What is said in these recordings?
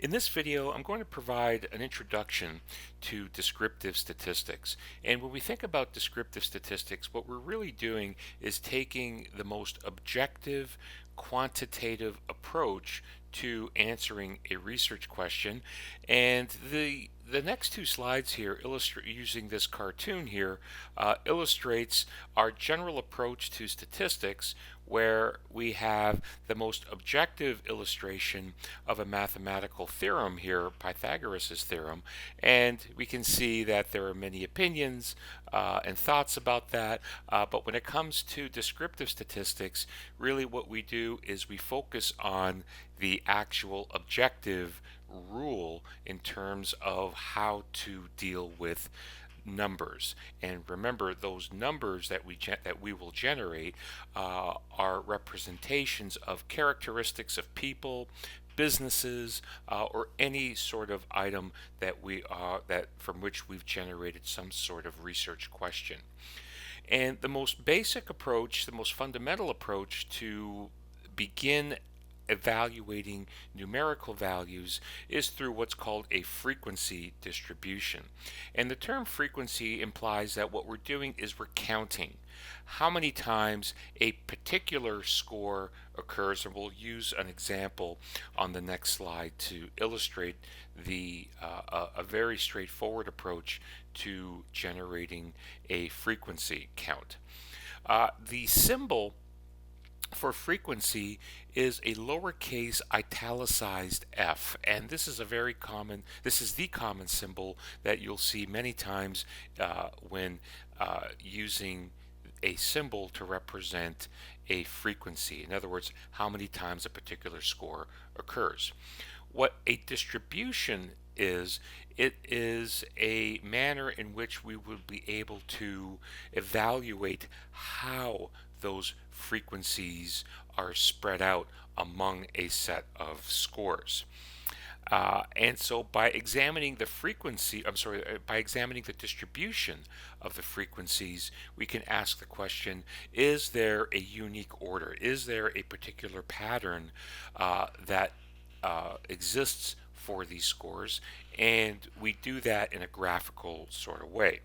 In this video, I'm going to provide an introduction to descriptive statistics. And when we think about descriptive statistics, what we're really doing is taking the most objective, quantitative approach to answering a research question. And the next two slides here illustrate using this cartoon here illustrates our general approach to statistics, where we have the most objective illustration of a mathematical theorem here, Pythagoras' theorem, and we can see that there are many opinions and thoughts about that, but when it comes to descriptive statistics, really what we do is we focus on the actual objective rule in terms of how to deal with numbers. And remember, those numbers that we will generate are representations of characteristics of people, businesses, or any sort of item that from which we've generated some sort of research question. And the most basic approach, the most fundamental approach to begin evaluating numerical values is through what's called a frequency distribution. And the term frequency implies that what we're doing is we're counting how many times a particular score occurs, and we'll use an example on the next slide to illustrate a very straightforward approach to generating a frequency count. The symbol for frequency is a lowercase italicized f, and this is the common symbol that you'll see many times when using a symbol to represent a frequency. In other words, how many times a particular score occurs. What a distribution is, it is a manner in which we will be able to evaluate how those frequencies are spread out among a set of scores. And so by examining the by examining the distribution of the frequencies, we can ask the question, is there a unique order? Is there a particular pattern that exists for these scores? And we do that in a graphical sort of way.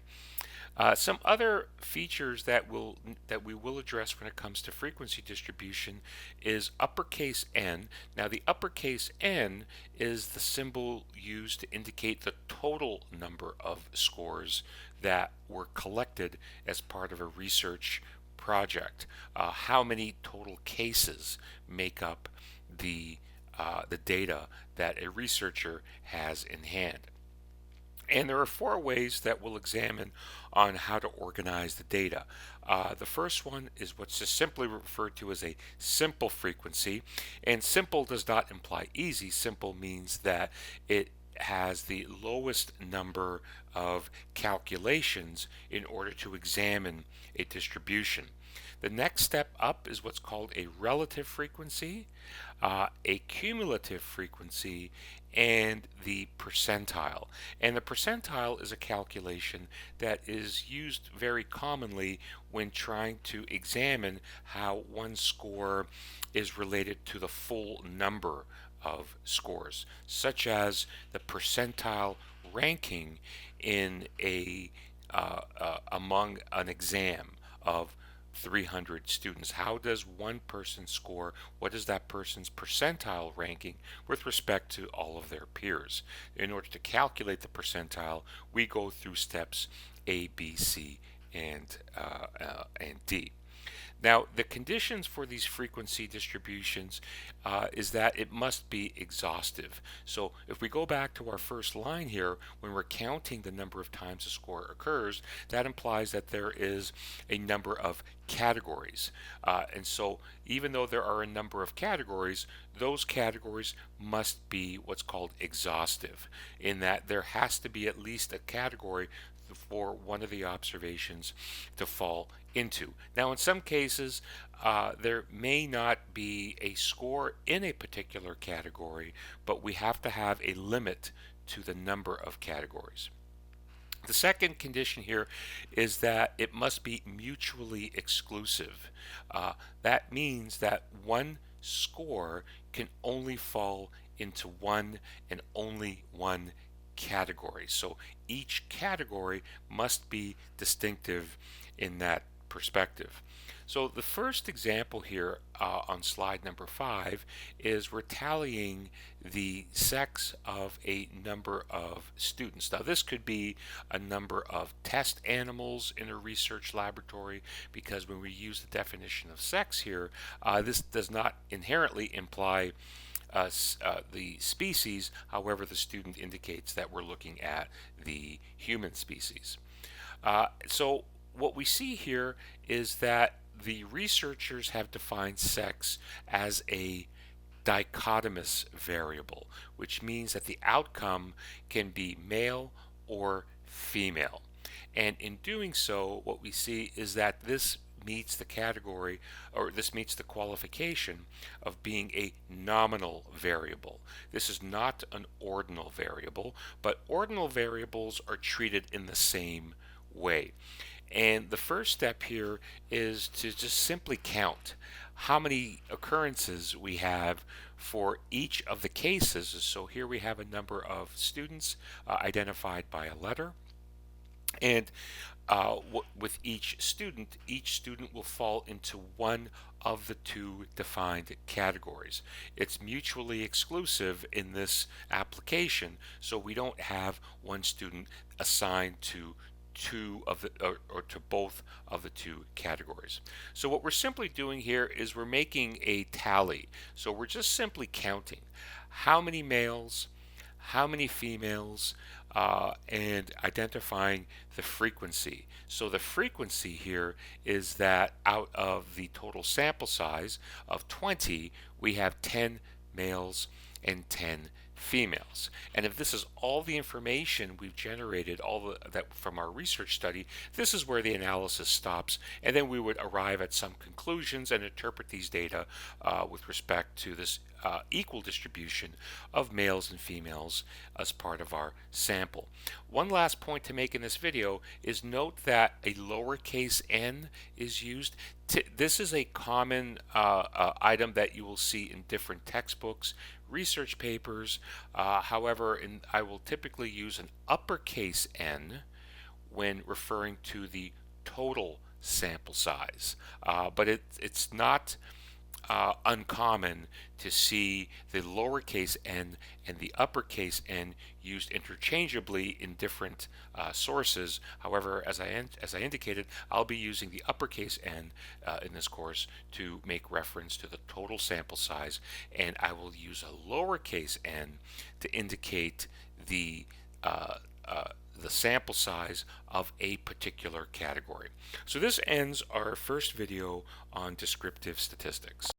Some other features that we will address when it comes to frequency distribution is uppercase N. Now, the uppercase N is the symbol used to indicate the total number of scores that were collected as part of a research project. How many total cases make up the data that a researcher has in hand. And there are four ways that we'll examine on how to organize the data. The first one is what's just simply referred to as a simple frequency. And simple does not imply easy. Simple means that it has the lowest number of calculations in order to examine a distribution. The next step up is what's called a relative frequency, a cumulative frequency, and the percentile. And the percentile is a calculation that is used very commonly when trying to examine how one score is related to the full number of scores, such as the percentile ranking in among an exam of 300 students. How does one person score? What is that person's percentile ranking with respect to all of their peers? In order to calculate the percentile, we go through steps A, B, C, and D. Now, the conditions for these frequency distributions is that it must be exhaustive. So if we go back to our first line here, when we're counting the number of times a score occurs, that implies that there is a number of categories. And so even though there are a number of categories, those categories must be what's called exhaustive, in that there has to be at least a category for one of the observations to fall into. Now, in some cases, there may not be a score in a particular category, but we have to have a limit to the number of categories. The second condition here is that it must be mutually exclusive. That means that one score can only fall into one and only one category. So each category must be distinctive in that perspective. So the first example here on slide number 5 is we're tallying the sex of a number of students. Now this could be a number of test animals in a research laboratory, because when we use the definition of sex here, this does not inherently imply the species. However, the student indicates that we're looking at the human species. So what we see here is that the researchers have defined sex as a dichotomous variable, which means that the outcome can be male or female. And in doing so, what we see is that this meets the category, or this meets the qualification of being a nominal variable. This is not an ordinal variable, but ordinal variables are treated in the same way. And the first step here is to just simply count how many occurrences we have for each of the cases. So here we have a number of students identified by a letter. And with each student will fall into one of the two defined categories. It's mutually exclusive in this application, so we don't have one student assigned to two of the or to both of the two categories. So what we're simply doing here is we're making a tally. So we're just simply counting how many males, how many females, and identifying the frequency. So the frequency here is that out of the total sample size of 20, we have 10 males and 10 females. And if this is all the information we've generated, that from our research study, this is where the analysis stops, and then we would arrive at some conclusions and interpret these data with respect to this equal distribution of males and females as part of our sample. One last point to make in this video is note that a lowercase n is used. This is a common item that you will see in different textbooks, research papers. However, I will typically use an uppercase N when referring to the total sample size. But it's not uncommon to see the lowercase n and the uppercase n used interchangeably in different sources. However, as I indicated, I'll be using the uppercase n in this course to make reference to the total sample size, and I will use a lowercase n to indicate the sample size of a particular category. So this ends our first video on descriptive statistics.